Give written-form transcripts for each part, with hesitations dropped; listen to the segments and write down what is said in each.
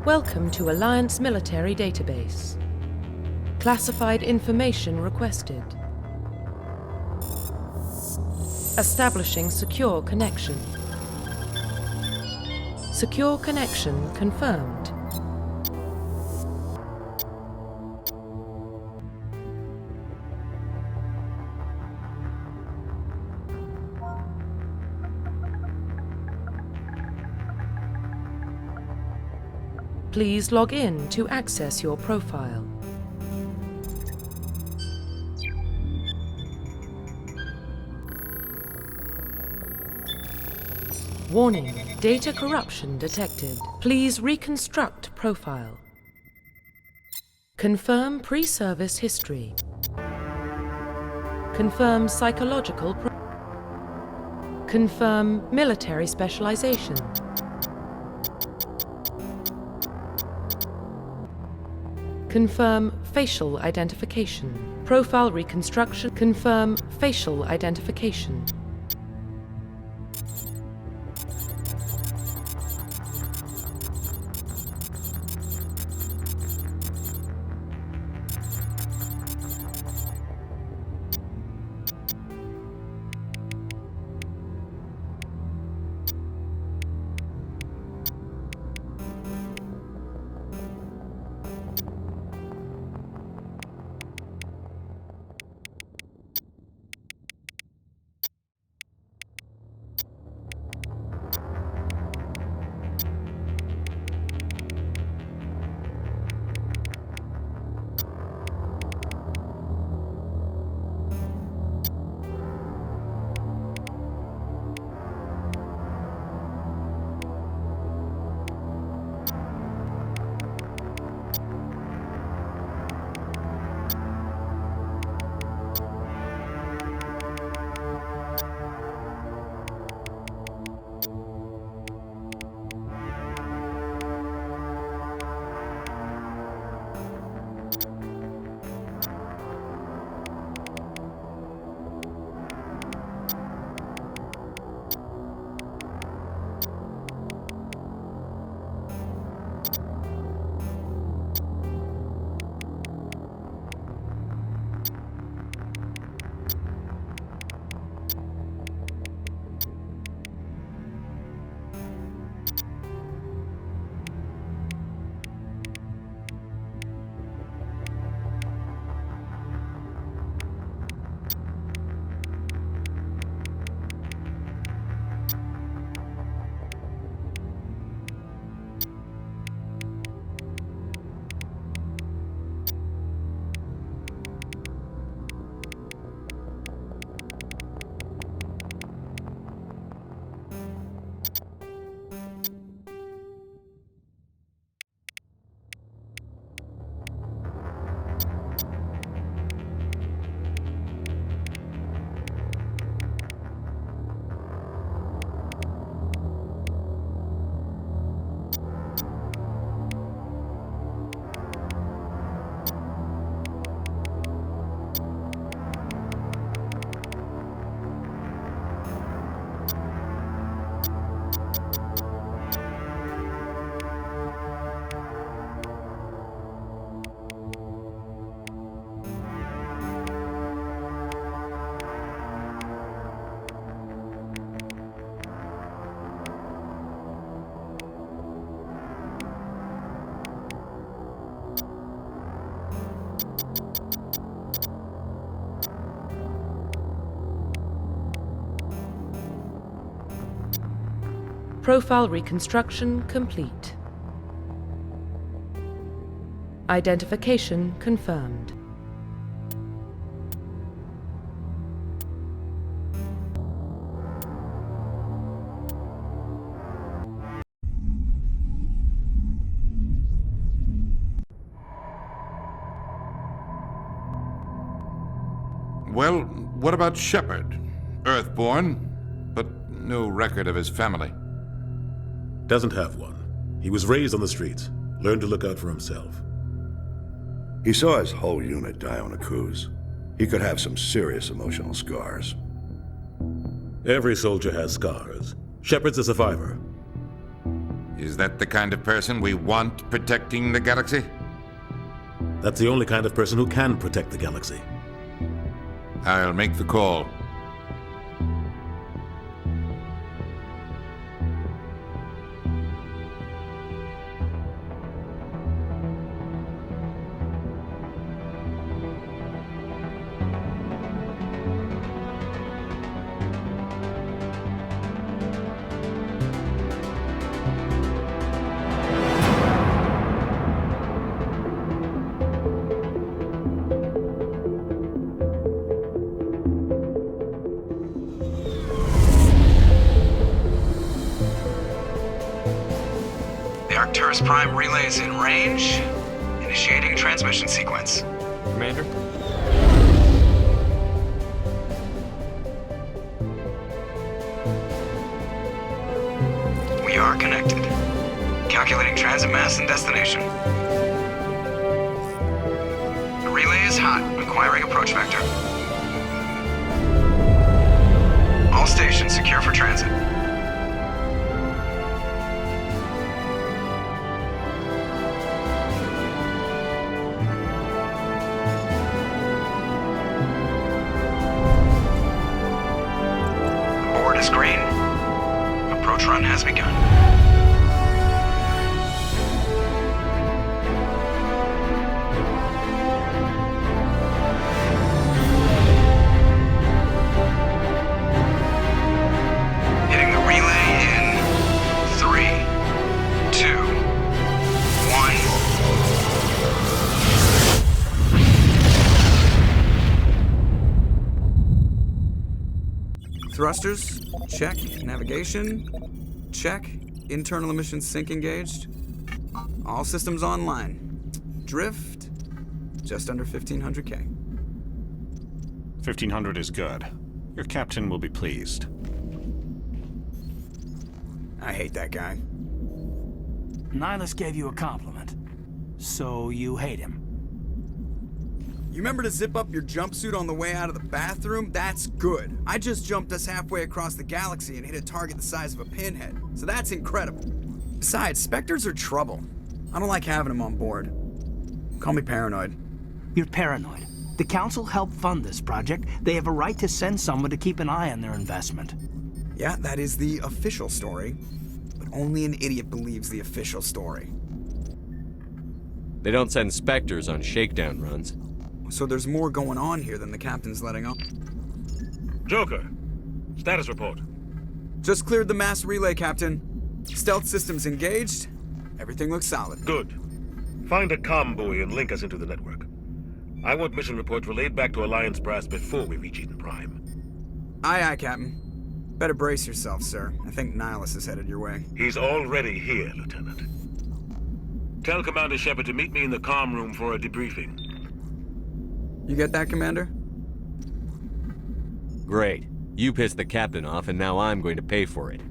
Welcome to Alliance Military Database. Classified information requested. Establishing secure connection. Secure connection confirmed. Please log in to access your profile. Warning, data corruption detected. Please reconstruct profile. Confirm pre-service history. Confirm psychological confirm military specialization. Confirm facial identification. Profile reconstruction. Confirm facial identification. Profile reconstruction complete. Identification confirmed. Well, what about Shepard? Earthborn, but no record of his family. Doesn't have one. He was raised on the streets, learned to look out for himself. He saw his whole unit die on a cruise. He could have some serious emotional scars. Every soldier has scars. Shepard's a survivor. Is that the kind of person we want protecting the galaxy? That's the only kind of person who can protect the galaxy. I'll make the call. Arcturus Prime relay is in range. Initiating transmission sequence. Commander? We are connected. Calculating transit mass and destination. The relay is hot, acquiring approach vector. All stations secure for transit. Is green. Approach run has begun. Hitting the relay in 3, 2, 1. Thrusters. Check. Navigation. Check. Internal emissions sync engaged. All systems online. Drift. Just under 1,500K. 1,500 is good. Your captain will be pleased. I hate that guy. Nihilus gave you a compliment. So you hate him. You remember to zip up your jumpsuit on the way out of the bathroom? That's good. I just jumped us halfway across the galaxy and hit a target the size of a pinhead. So that's incredible. Besides, Spectres are trouble. I don't like having them on board. Call me paranoid. You're paranoid. The Council helped fund this project. They have a right to send someone to keep an eye on their investment. Yeah, that is the official story. But only an idiot believes the official story. They don't send Spectres on shakedown runs. So there's more going on here than the captain's letting on. Joker, status report. Just cleared the mass relay, Captain. Stealth systems engaged. Everything looks solid. Good. Find a comm buoy and link us into the network. I want mission reports relayed back to Alliance brass before we reach Eden Prime. Aye, aye, Captain. Better brace yourself, sir. I think Nihilus is headed your way. He's already here, Lieutenant. Tell Commander Shepard to meet me in the comm room for a debriefing. You get that, Commander? Great. You pissed the captain off, and now I'm going to pay for it.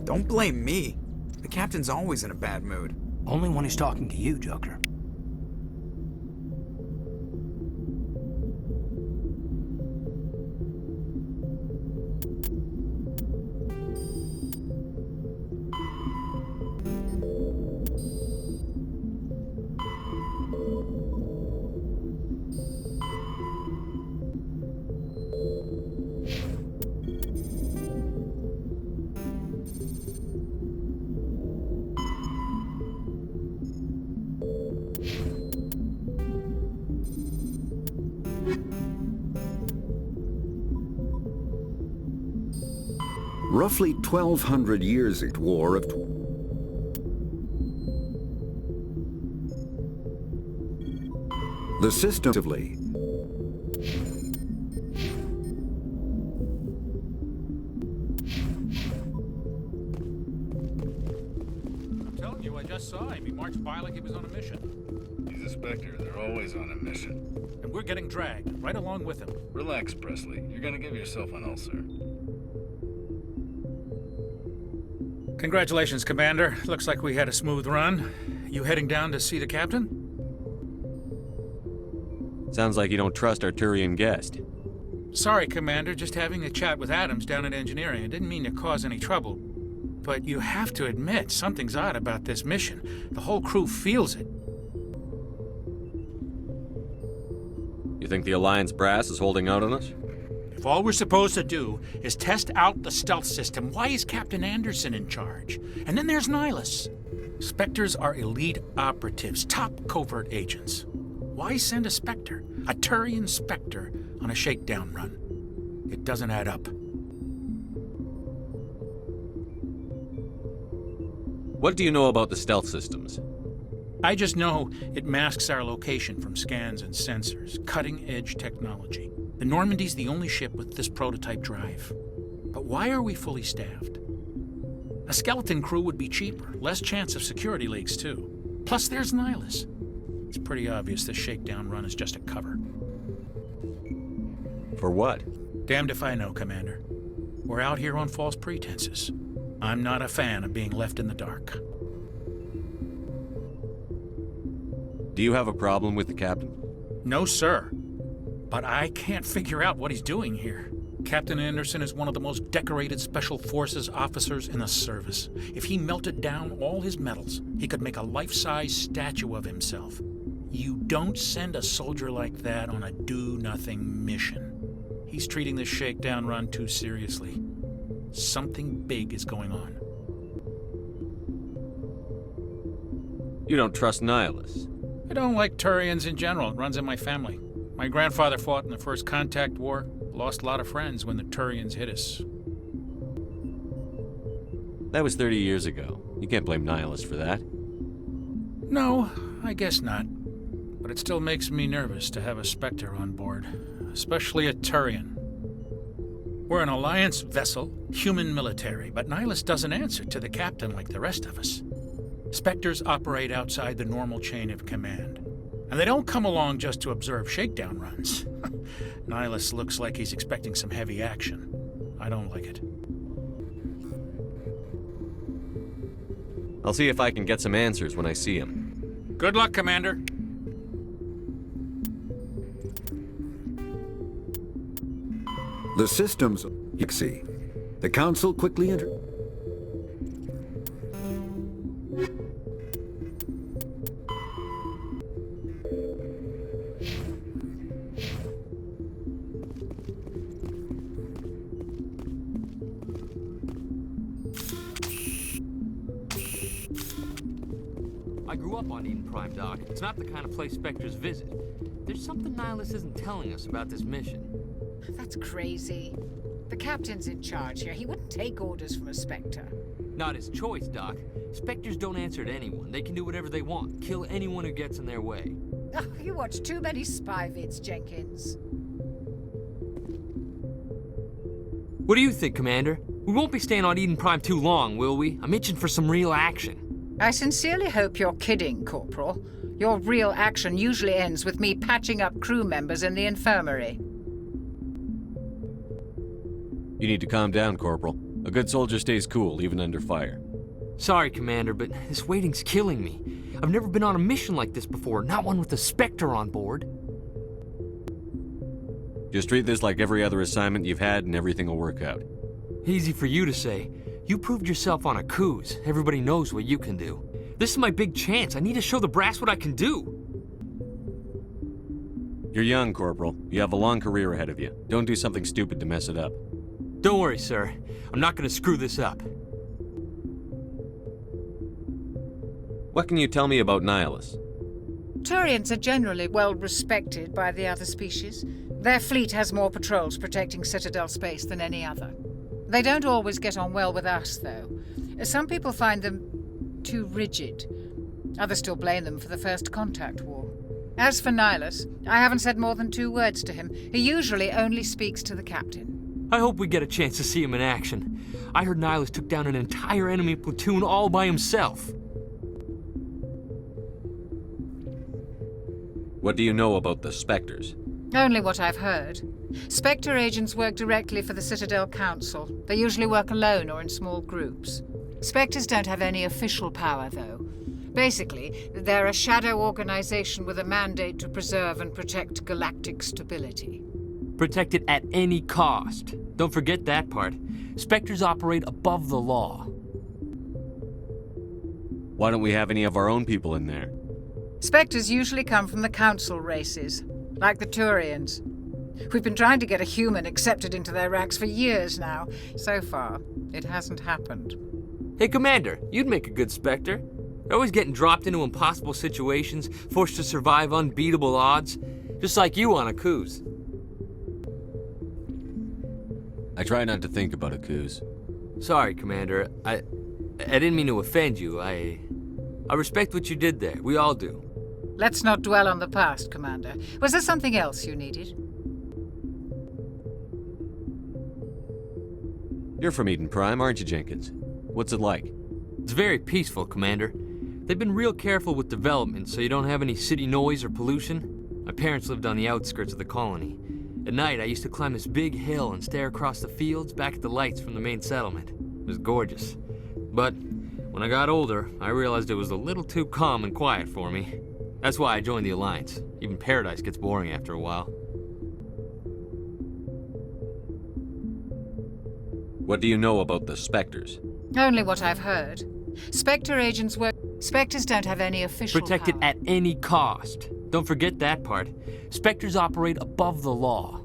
Don't blame me. The captain's always in a bad mood. Only when he's talking to you, Joker. Roughly 1,200 years at war of... The system... I'm telling you, I just saw him. He marched by like he was on a mission. He's a Spectre. They're always on a mission. And we're getting dragged, right along with him. Relax, Presley. You're gonna give yourself an ulcer. Congratulations, Commander. Looks like we had a smooth run. You heading down to see the captain? Sounds like you don't trust our Turian guest. Sorry, Commander. Just having a chat with Adams down at engineering. I didn't mean to cause any trouble. But you have to admit, something's odd about this mission. The whole crew feels it. You think the Alliance brass is holding out on us? If all we're supposed to do is test out the stealth system, why is Captain Anderson in charge? And then there's Nihilus. Spectres are elite operatives, top covert agents. Why send a Spectre, a Turian Spectre, on a shakedown run? It doesn't add up. What do you know about the stealth systems? I just know it masks our location from scans and sensors. Cutting-edge technology. The Normandy's the only ship with this prototype drive. But why are we fully staffed? A skeleton crew would be cheaper, less chance of security leaks, too. Plus, there's Nihilus. It's pretty obvious this shakedown run is just a cover. For what? Damned if I know, Commander. We're out here on false pretenses. I'm not a fan of being left in the dark. Do you have a problem with the captain? No, sir. But I can't figure out what he's doing here. Captain Anderson is one of the most decorated Special Forces officers in the service. If he melted down all his medals, he could make a life-size statue of himself. You don't send a soldier like that on a do-nothing mission. He's treating this shakedown run too seriously. Something big is going on. You don't trust Nihilus? I don't like Turians in general. It runs in my family. My grandfather fought in the First Contact War. Lost a lot of friends when the Turians hit us. That was 30 years ago. You can't blame Nihilus for that. No, I guess not. But it still makes me nervous to have a Spectre on board. Especially a Turian. We're an Alliance vessel, human military, but Nihilus doesn't answer to the captain like the rest of us. Spectres operate outside the normal chain of command. And they don't come along just to observe shakedown runs. Nihilus looks like he's expecting some heavy action. I don't like it. I'll see if I can get some answers when I see him. Good luck, Commander. The systems, you see. The Council quickly entered. I grew up on Eden Prime, Doc. It's not the kind of place Spectres visit. There's something Nihilus isn't telling us about this mission. That's crazy. The captain's in charge here. He wouldn't take orders from a Spectre. Not his choice, Doc. Spectres don't answer to anyone. They can do whatever they want. Kill anyone who gets in their way. Oh, you watch too many spy vids, Jenkins. What do you think, Commander? We won't be staying on Eden Prime too long, will we? I'm itching for some real action. I sincerely hope you're kidding, Corporal. Your real action usually ends with me patching up crew members in the infirmary. You need to calm down, Corporal. A good soldier stays cool, even under fire. Sorry, Commander, but this waiting's killing me. I've never been on a mission like this before, not one with a Spectre on board. Just treat this like every other assignment you've had and everything will work out. Easy for you to say. You proved yourself on a cruise. Everybody knows what you can do. This is my big chance. I need to show the brass what I can do. You're young, Corporal. You have a long career ahead of you. Don't do something stupid to mess it up. Don't worry, sir. I'm not going to screw this up. What can you tell me about Nihilus? Turians are generally well respected by the other species. Their fleet has more patrols protecting Citadel space than any other. They don't always get on well with us, though. Some people find them too rigid. Others still blame them for the First Contact War. As for Nihilus, I haven't said more than 2 words to him. He usually only speaks to the captain. I hope we get a chance to see him in action. I heard Nihilus took down an entire enemy platoon all by himself. What do you know about the Spectres? Only what I've heard. Spectre agents work directly for the Citadel Council. They usually work alone or in small groups. Spectres don't have any official power, though. Basically, they're a shadow organization with a mandate to preserve and protect galactic stability. Protect it at any cost. Don't forget that part. Spectres operate above the law. Why don't we have any of our own people in there? Spectres usually come from the council races, like the Turians. We've been trying to get a human accepted into their ranks for years now. So far, it hasn't happened. Hey, Commander, you'd make a good Spectre. You're always getting dropped into impossible situations, forced to survive unbeatable odds, just like you on a cruise. I try not to think about a cruise. Sorry, Commander. I didn't mean to offend you. I respect what you did there. We all do. Let's not dwell on the past, Commander. Was there something else you needed? You're from Eden Prime, aren't you, Jenkins? What's it like? It's very peaceful, Commander. They've been real careful with development so you don't have any city noise or pollution. My parents lived on the outskirts of the colony. At night, I used to climb this big hill and stare across the fields back at the lights from the main settlement. It was gorgeous. But when I got older, I realized it was a little too calm and quiet for me. That's why I joined the Alliance. Even paradise gets boring after a while. What do you know about the Spectres? Only what I've heard. Spectre agents work. Spectres don't have any official Protected power. at any cost. Don't forget that part. Spectres operate above the law.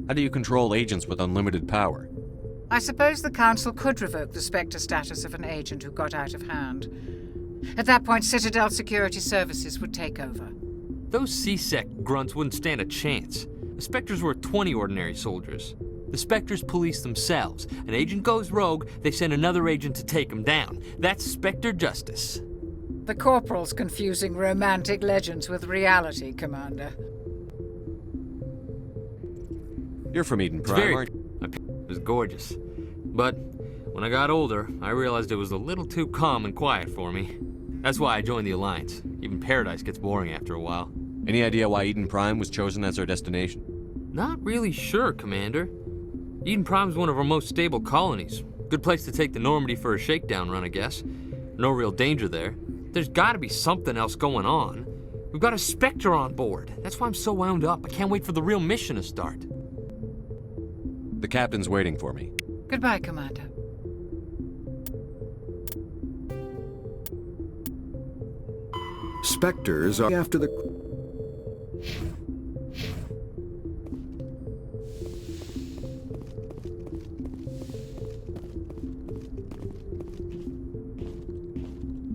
How do you control agents with unlimited power? I suppose the Council could revoke the Spectre status of an agent who got out of hand. At that point, Citadel Security Services would take over. Those C-Sec grunts wouldn't stand a chance. The Spectres were 20 ordinary soldiers. The Spectres police themselves. An agent goes rogue, they send another agent to take him down. That's Spectre justice. The Corporal's confusing romantic legends with reality, Commander. You're from Eden Prime, aren't you? It was gorgeous. But when I got older, I realized it was a little too calm and quiet for me. That's why I joined the Alliance. Even paradise gets boring after a while. Any idea why Eden Prime was chosen as our destination? Not really sure, Commander. Eden Prime's one of our most stable colonies. Good place to take the Normandy for a shakedown run, I guess. No real danger there. There's gotta be something else going on. We've got a Spectre on board. That's why I'm so wound up. I can't wait for the real mission to start. The captain's waiting for me. Goodbye, Commander. Spectres are after the...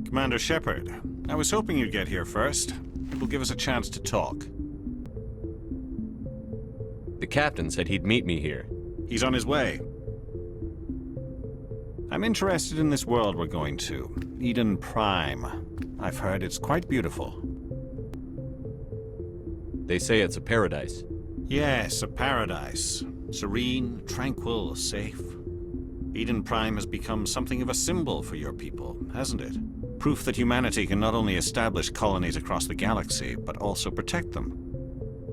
Commander Shepard, I was hoping you'd get here first. It will give us a chance to talk. The captain said he'd meet me here. He's on his way. I'm interested in this world we're going to, Eden Prime. I've heard it's quite beautiful. They say it's a paradise. Yes, a paradise. Serene, tranquil, safe. Eden Prime has become something of a symbol for your people, hasn't it? Proof that humanity can not only establish colonies across the galaxy, but also protect them.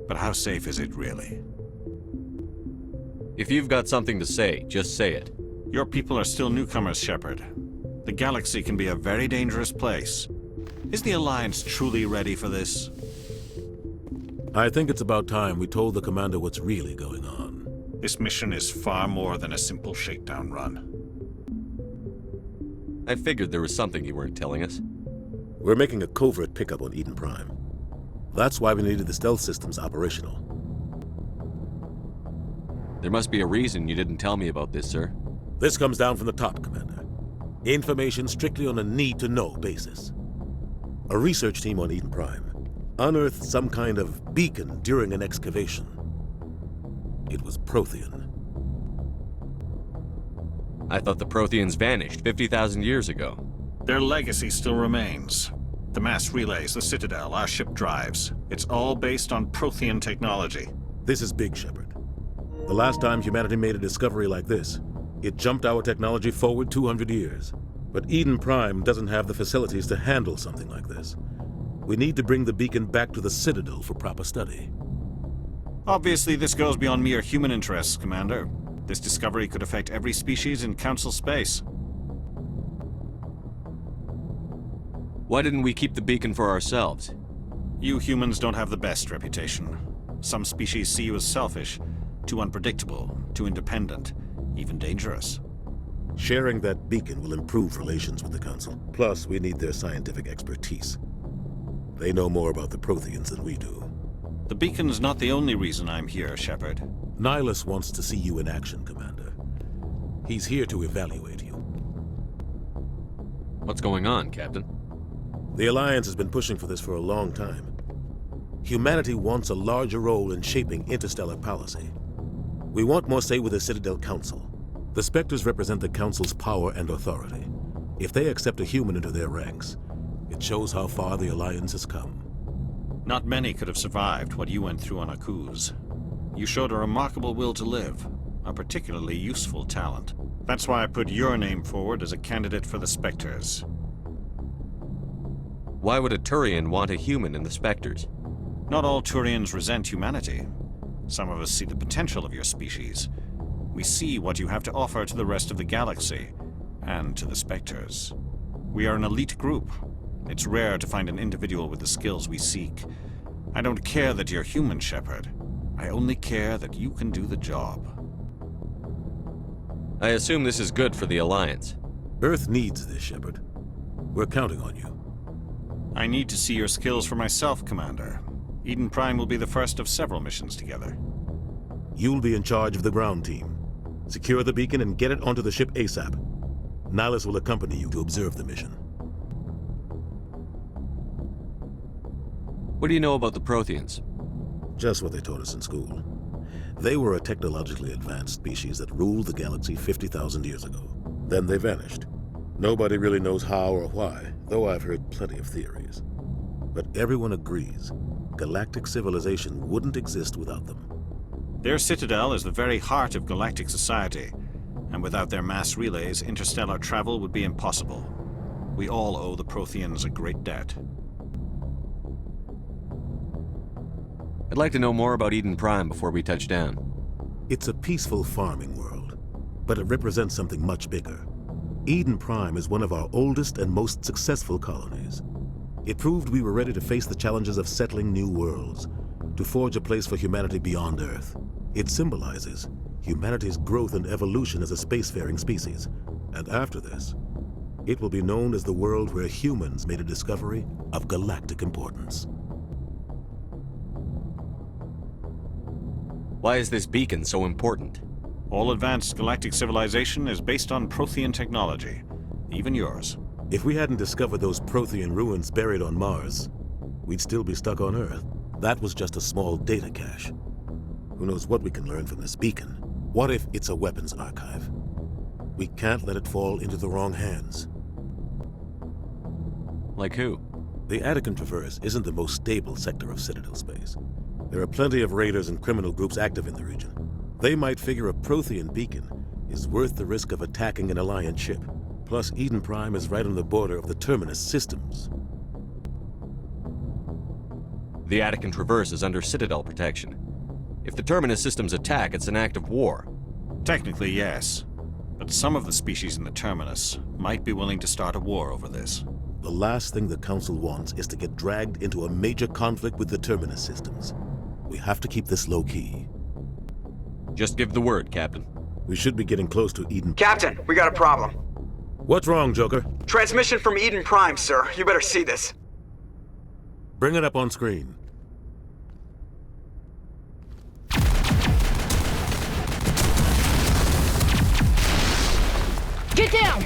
But how safe is it really? If you've got something to say, just say it. Your people are still newcomers, Shepard. The galaxy can be a very dangerous place. Is the Alliance truly ready for this? I think it's about time we told the Commander what's really going on. This mission is far more than a simple shakedown run. I figured there was something you weren't telling us. We're making a covert pickup on Eden Prime. That's why we needed the stealth systems operational. There must be a reason you didn't tell me about this, sir. This comes down from the top, Commander. Information strictly on a need-to-know basis. A research team on Eden Prime unearthed some kind of beacon during an excavation. It was Prothean. I thought the Protheans vanished 50,000 years ago. Their legacy still remains. The mass relays, the Citadel, our ship drives. It's all based on Prothean technology. This is big, Shepard. The last time humanity made a discovery like this, it jumped our technology forward 200 years. But Eden Prime doesn't have the facilities to handle something like this. We need to bring the beacon back to the Citadel for proper study. Obviously, this goes beyond mere human interests, Commander. This discovery could affect every species in Council space. Why didn't we keep the beacon for ourselves? You humans don't have the best reputation. Some species see you as selfish, too unpredictable, too independent, even dangerous. Sharing that beacon will improve relations with the Council. Plus, we need their scientific expertise. They know more about the Protheans than we do. The beacon's not the only reason I'm here, Shepard. Nihilus wants to see you in action, Commander. He's here to evaluate you. What's going on, Captain? The Alliance has been pushing for this for a long time. Humanity wants a larger role in shaping interstellar policy. We want more say with the Citadel Council. The Spectres represent the Council's power and authority. If they accept a human into their ranks, it shows how far the Alliance has come. Not many could have survived what you went through on Akuz. You showed a remarkable will to live, a particularly useful talent. That's why I put your name forward as a candidate for the Spectres. Why would a Turian want a human in the Spectres? Not all Turians resent humanity. Some of us see the potential of your species. We see what you have to offer to the rest of the galaxy, and to the Spectres. We are an elite group. It's rare to find an individual with the skills we seek. I don't care that you're human, Shepard. I only care that you can do the job. I assume this is good for the Alliance. Earth needs this, Shepard. We're counting on you. I need to see your skills for myself, Commander. Eden Prime will be the first of several missions together. You'll be in charge of the ground team. Secure the beacon and get it onto the ship ASAP. Nihilus will accompany you to observe the mission. What do you know about the Protheans? Just what they taught us in school. They were a technologically advanced species that ruled the galaxy 50,000 years ago. Then they vanished. Nobody really knows how or why, though I've heard plenty of theories. But everyone agrees, galactic civilization wouldn't exist without them. Their citadel is the very heart of galactic society, and without their mass relays, interstellar travel would be impossible. We all owe the Protheans a great debt. I'd like to know more about Eden Prime before we touch down. It's a peaceful farming world, but it represents something much bigger. Eden Prime is one of our oldest and most successful colonies. It proved we were ready to face the challenges of settling new worlds, to forge a place for humanity beyond Earth. It symbolizes humanity's growth and evolution as a spacefaring species. And after this, it will be known as the world where humans made a discovery of galactic importance. Why is this beacon so important? All advanced galactic civilization is based on Prothean technology, even yours. If we hadn't discovered those Prothean ruins buried on Mars, we'd still be stuck on Earth. That was just a small data cache. Who knows what we can learn from this beacon? What if it's a weapons archive? We can't let it fall into the wrong hands. Like who? The Attican Traverse isn't the most stable sector of Citadel space. There are plenty of raiders and criminal groups active in the region. They might figure a Prothean beacon is worth the risk of attacking an Alliance ship. Plus, Eden Prime is right on the border of the Terminus systems. The Attican Traverse is under Citadel protection. If the Terminus systems attack, it's an act of war. Technically, yes. But some of the species in the Terminus might be willing to start a war over this. The last thing the Council wants is to get dragged into a major conflict with the Terminus systems. We have to keep this low-key. Just give the word, Captain. We should be getting close to Eden. Captain, we got a problem. What's wrong, Joker? Transmission from Eden Prime, sir. You better see this. Bring it up on screen. Get down!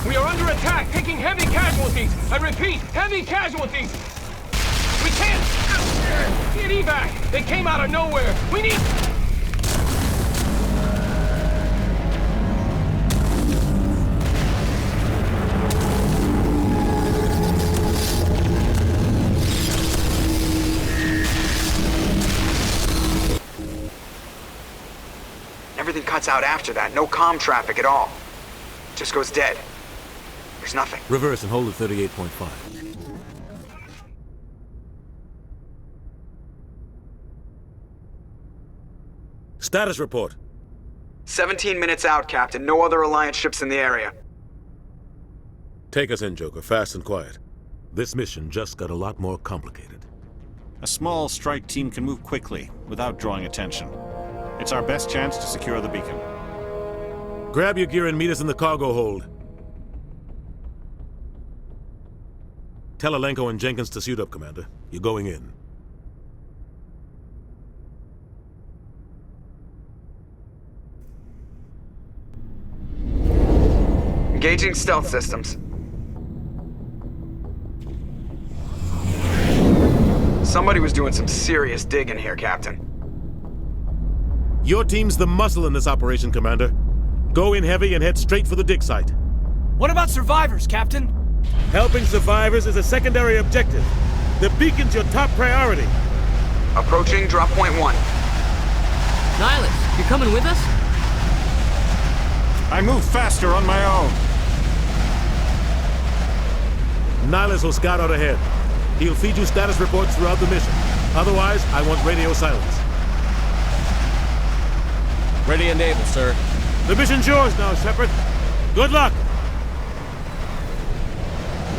We are under attack, taking heavy casualties. I repeat, heavy casualties. We can't get evac. They came out of nowhere. We need... Everything cuts out after that. No comm traffic at all. Just goes dead. There's nothing. Reverse and hold at 38.5. Status report. 17 minutes out, Captain. No other Alliance ships in the area. Take us in, Joker, fast and quiet. This mission just got a lot more complicated. A small strike team can move quickly, without drawing attention. It's our best chance to secure the beacon. Grab your gear and meet us in the cargo hold. Tell Alenko and Jenkins to suit up, Commander. You're going in. Engaging stealth systems. Somebody was doing some serious digging here, Captain. Your team's the muscle in this operation, Commander. Go in heavy and head straight for the dig site. What about survivors, Captain? Helping survivors is a secondary objective. The beacon's your top priority. Approaching drop point 1. Nihilus, you coming with us? I move faster on my own. Nihilus will scout out ahead. He'll feed you status reports throughout the mission. Otherwise, I want radio silence. Ready and able, sir. The mission's yours now, Shepard. Good luck!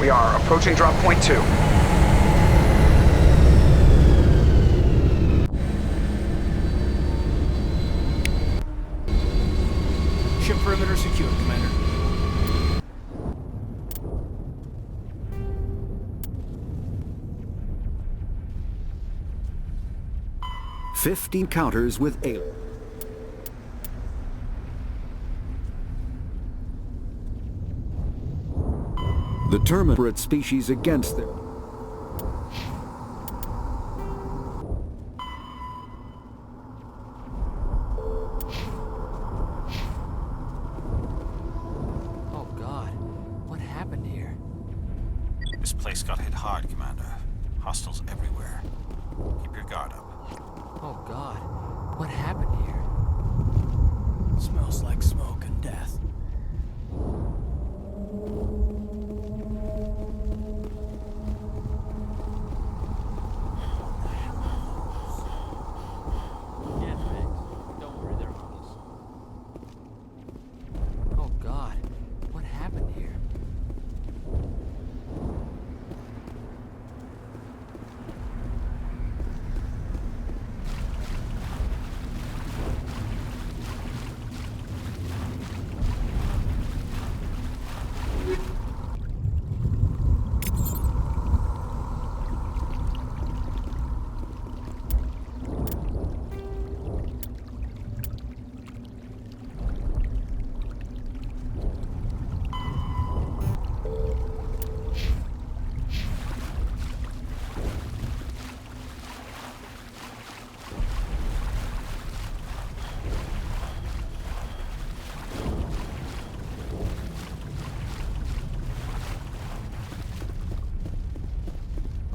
We are approaching drop point 2. Ship perimeter secure, Commander. $50 encounters with aliens. Determine for its species against them. Oh God, what happened here? This place got hit hard, Commander. Hostiles everywhere. Keep your guard up. Oh God, what happened here? Smells like smoke and death. Yeah, thanks. Don't worry, they're harmless. Oh God, what happened here?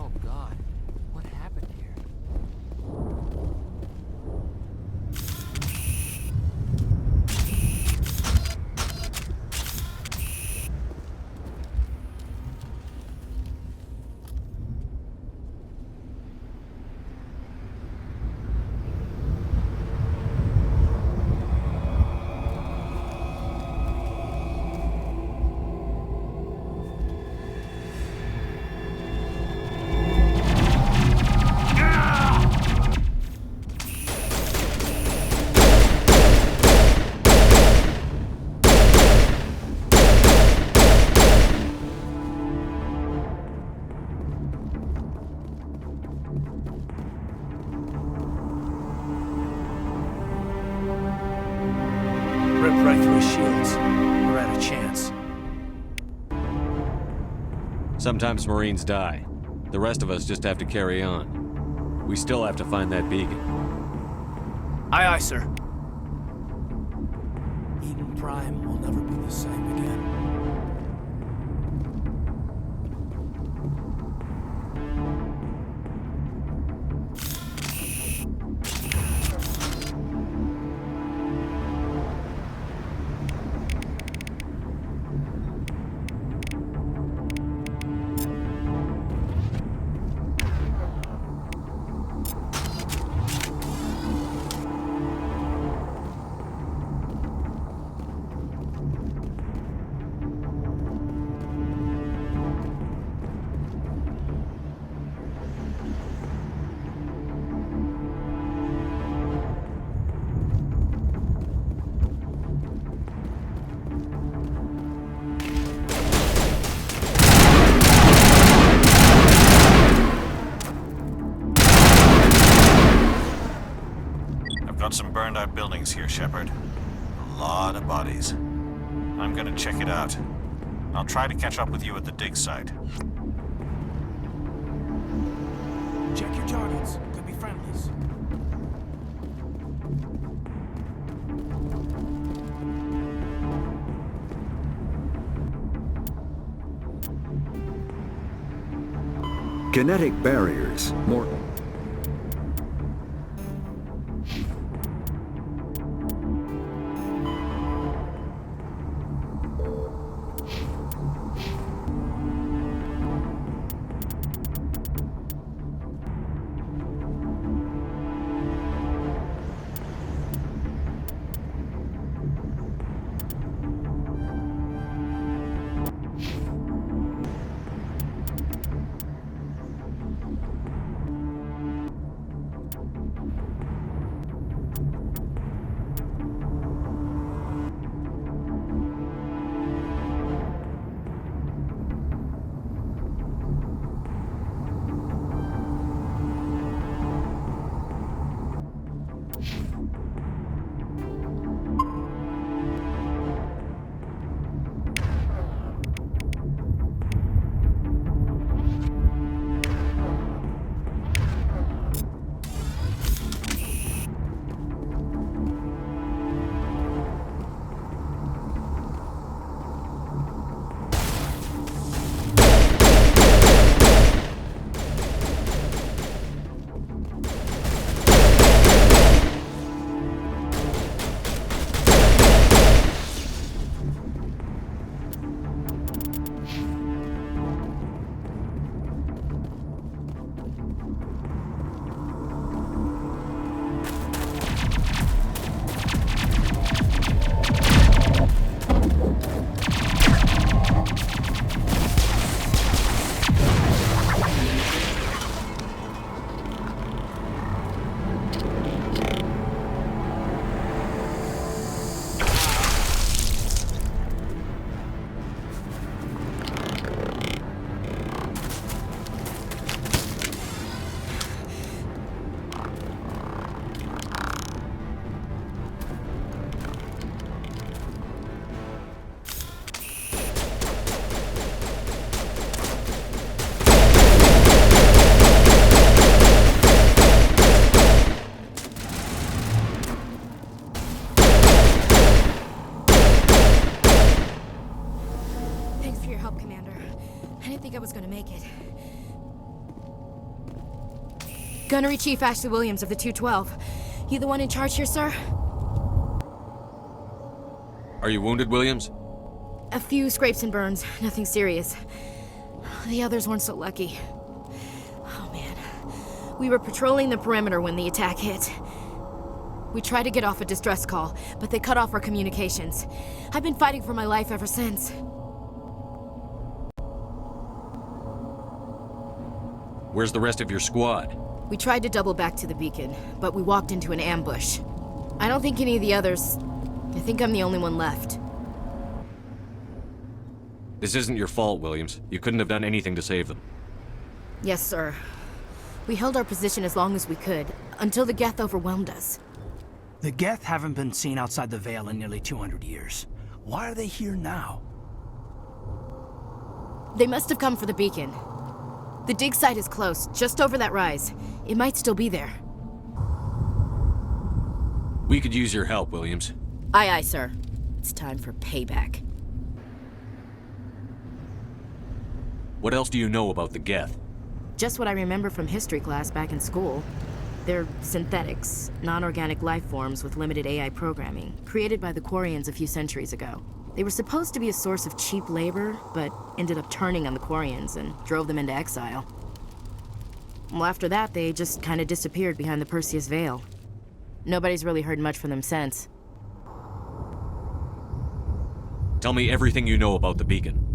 Oh God, what happened here? Rip right through his shields. We're at a chance. Sometimes Marines die. The rest of us just have to carry on. We still have to find that beacon. Aye, aye, sir. Eden Prime will never be the same again. Got some burned out buildings here, Shepard. A lot of bodies. I'm gonna check it out. I'll try to catch up with you at the dig site. Check your targets. Could be friendlies. Kinetic barriers, more... Gunnery Chief Ashley Williams of the 212. You the one in charge here, sir? Are you wounded, Williams? A few scrapes and burns, nothing serious. The others weren't so lucky. Oh man. We were patrolling the perimeter when the attack hit. We tried to get off a distress call, but they cut off our communications. I've been fighting for my life ever since. Where's the rest of your squad? We tried to double back to the beacon, but we walked into an ambush. I don't think any of the others... I think I'm the only one left. This isn't your fault, Williams. You couldn't have done anything to save them. Yes, sir. We held our position as long as we could, until the Geth overwhelmed us. The Geth haven't been seen outside the Veil in nearly 200 years. Why are they here now? They must have come for the beacon. The dig site is close, just over that rise. It might still be there. We could use your help, Williams. Aye, aye, sir. It's time for payback. What else do you know about the Geth? Just what I remember from history class back in school. They're synthetics, non-organic life forms with limited AI programming, created by the Quarians a few centuries ago. They were supposed to be a source of cheap labor, but ended up turning on the Quarians and drove them into exile. Well, after that, they just kind of disappeared behind the Perseus Veil. Nobody's really heard much from them since. Tell me everything you know about the beacon.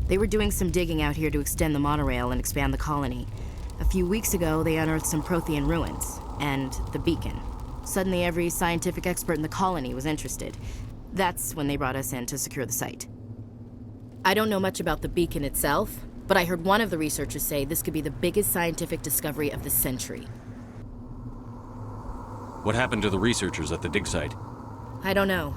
They were doing some digging out here to extend the monorail and expand the colony. A few weeks ago, they unearthed some Prothean ruins, and the beacon. Suddenly, every scientific expert in the colony was interested. That's when they brought us in to secure the site. I don't know much about the beacon itself, but I heard one of the researchers say this could be the biggest scientific discovery of the century. What happened to the researchers at the dig site? I don't know.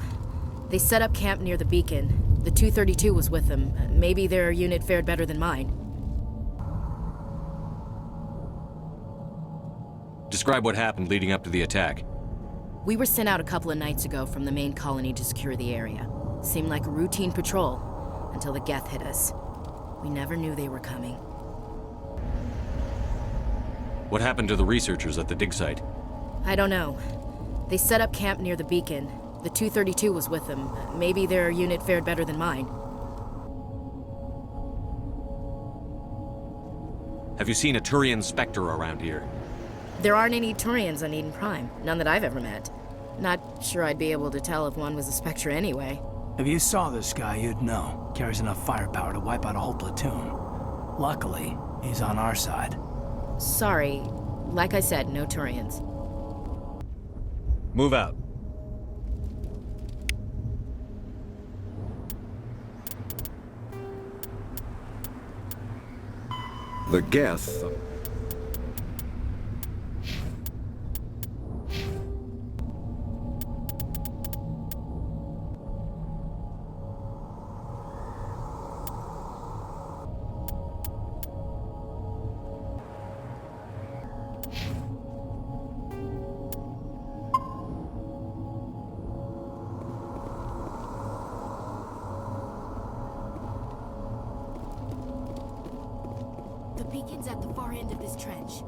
They set up camp near the beacon. The 232 was with them. Maybe their unit fared better than mine. Describe what happened leading up to the attack. We were sent out a couple of nights ago from the main colony to secure the area. Seemed like a routine patrol, until the Geth hit us. We never knew they were coming. What happened to the researchers at the dig site? I don't know. They set up camp near the beacon. The 232 was with them. Maybe their unit fared better than mine. Have you seen a Turian Spectre around here? There aren't any Turians on Eden Prime. None that I've ever met. Not sure I'd be able to tell if one was a Spectre anyway. If you saw this guy, you'd know. Carries enough firepower to wipe out a whole platoon. Luckily, he's on our side. Sorry. Like I said, no Turians. Move out. The Geth. The beacon's at the far end of this trench.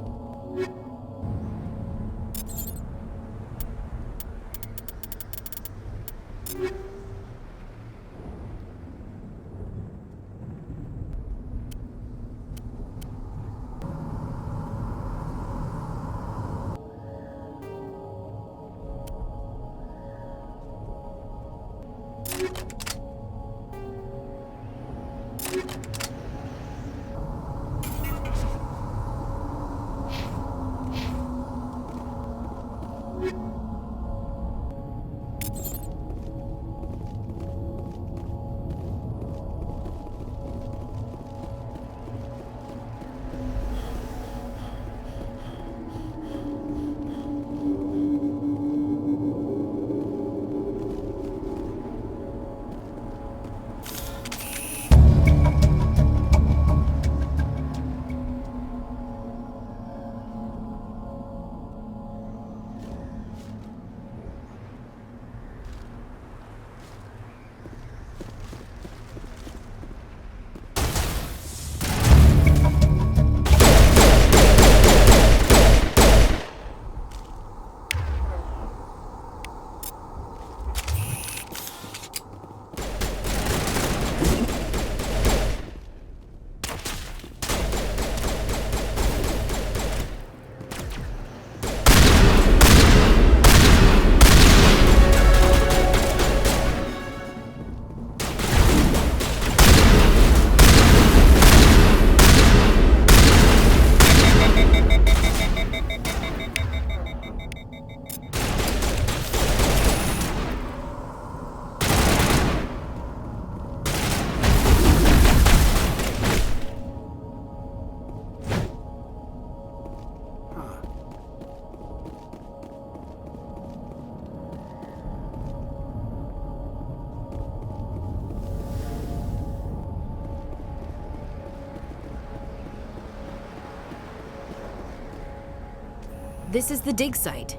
This is the dig site.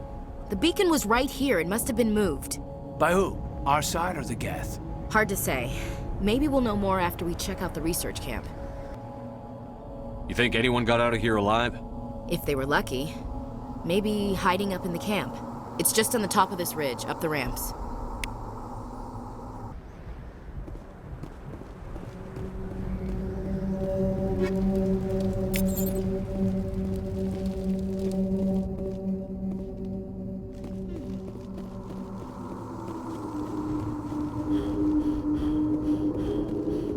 The beacon was right here. It must have been moved. By who? Our side or the Geth? Hard to say. Maybe we'll know more after we check out the research camp. You think anyone got out of here alive? If they were lucky. Maybe hiding up in the camp. It's just on the top of this ridge, up the ramps.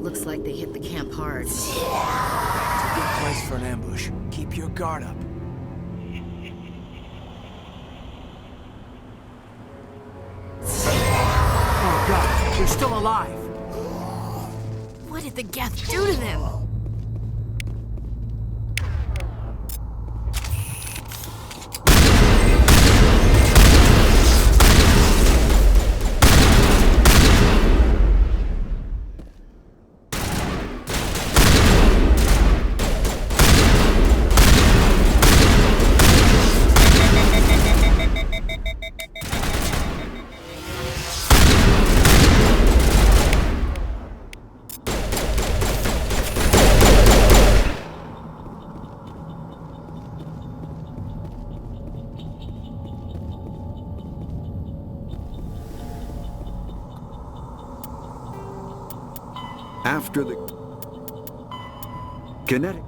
Looks like they hit the camp hard. It's a good place for an ambush. Keep your guard up. Oh God, they're still alive. What did the Geth do to them? after the kinetic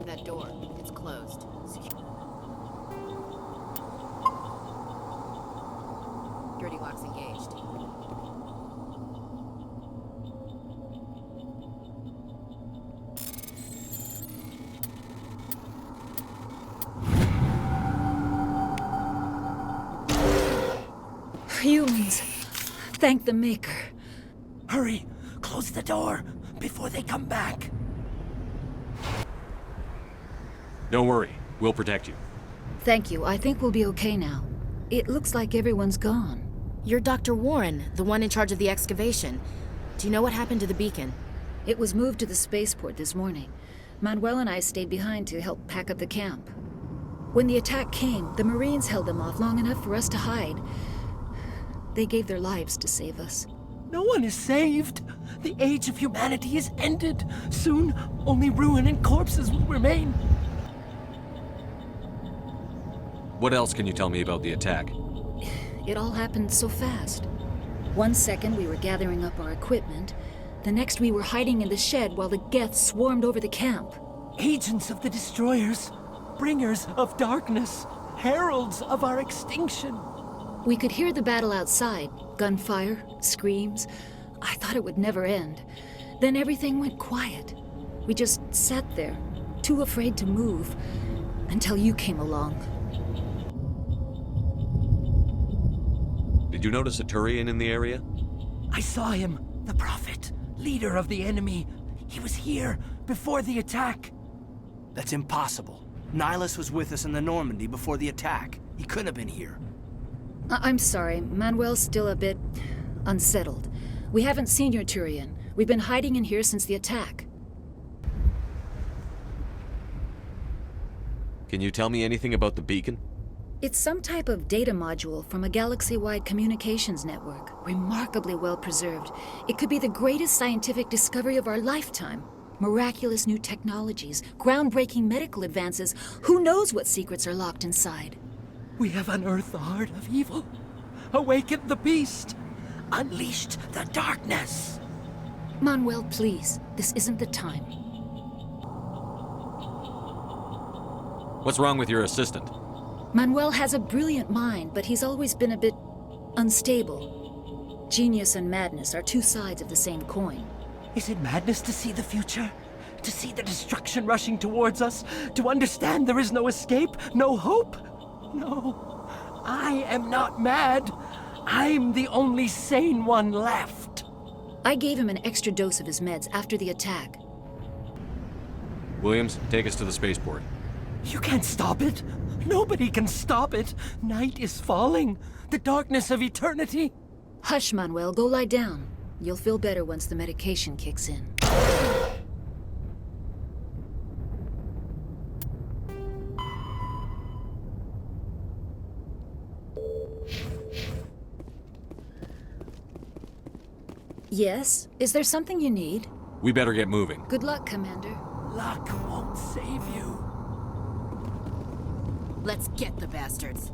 That door, it's closed. Security lock's engaged. Humans. Thank the Maker. Hurry! Close the door before they come back. Don't worry. We'll protect you. Thank you. I think we'll be okay now. It looks like everyone's gone. You're Dr. Warren, the one in charge of the excavation. Do you know what happened to the beacon? It was moved to the spaceport this morning. Manuel and I stayed behind to help pack up the camp. When the attack came, the Marines held them off long enough for us to hide. They gave their lives to save us. No one is saved. The age of humanity is ended. Soon, only ruin and corpses will remain. What else can you tell me about the attack? It all happened so fast. 1 second we were gathering up our equipment. The next we were hiding in the shed while the Geth swarmed over the camp. Agents of the destroyers, bringers of darkness, heralds of our extinction. We could hear the battle outside. Gunfire, screams. I thought it would never end. Then everything went quiet. We just sat there, too afraid to move, until you came along. Did you notice a Turian in the area? I saw him, the Prophet, leader of the enemy. He was here before the attack. That's impossible. Nihilus was with us in the Normandy before the attack. He couldn't have been here. I'm sorry. Manuel's still a bit unsettled. We haven't seen your Turian. We've been hiding in here since the attack. Can you tell me anything about the beacon? It's some type of data module from a galaxy-wide communications network. Remarkably well preserved. It could be the greatest scientific discovery of our lifetime. Miraculous new technologies, groundbreaking medical advances. Who knows what secrets are locked inside? We have unearthed the heart of evil, awakened the beast, unleashed the darkness. Manuel, please. This isn't the time. What's wrong with your assistant? Manuel has a brilliant mind, but he's always been a bit unstable. Genius and madness are two sides of the same coin. Is it madness to see the future? To see the destruction rushing towards us? To understand there is no escape, no hope? No, I am not mad. I'm the only sane one left. I gave him an extra dose of his meds after the attack. Williams, take us to the spaceport. You can't stop it. Nobody can stop it. Night is falling. The darkness of eternity. Hush, Manuel. Go lie down. You'll feel better once the medication kicks in. Yes? Is there something you need? We better get moving. Good luck, Commander. Luck won't save you. Let's get the bastards.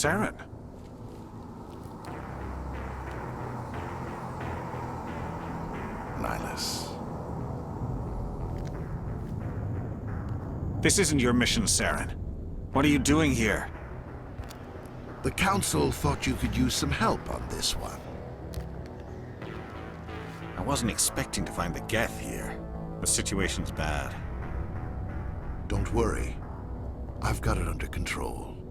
Saren. Nihilus. This isn't your mission, Saren. What are you doing here? The Council thought you could use some help on this one. I wasn't expecting to find the Geth here. The situation's bad. Don't worry. I've got it under control.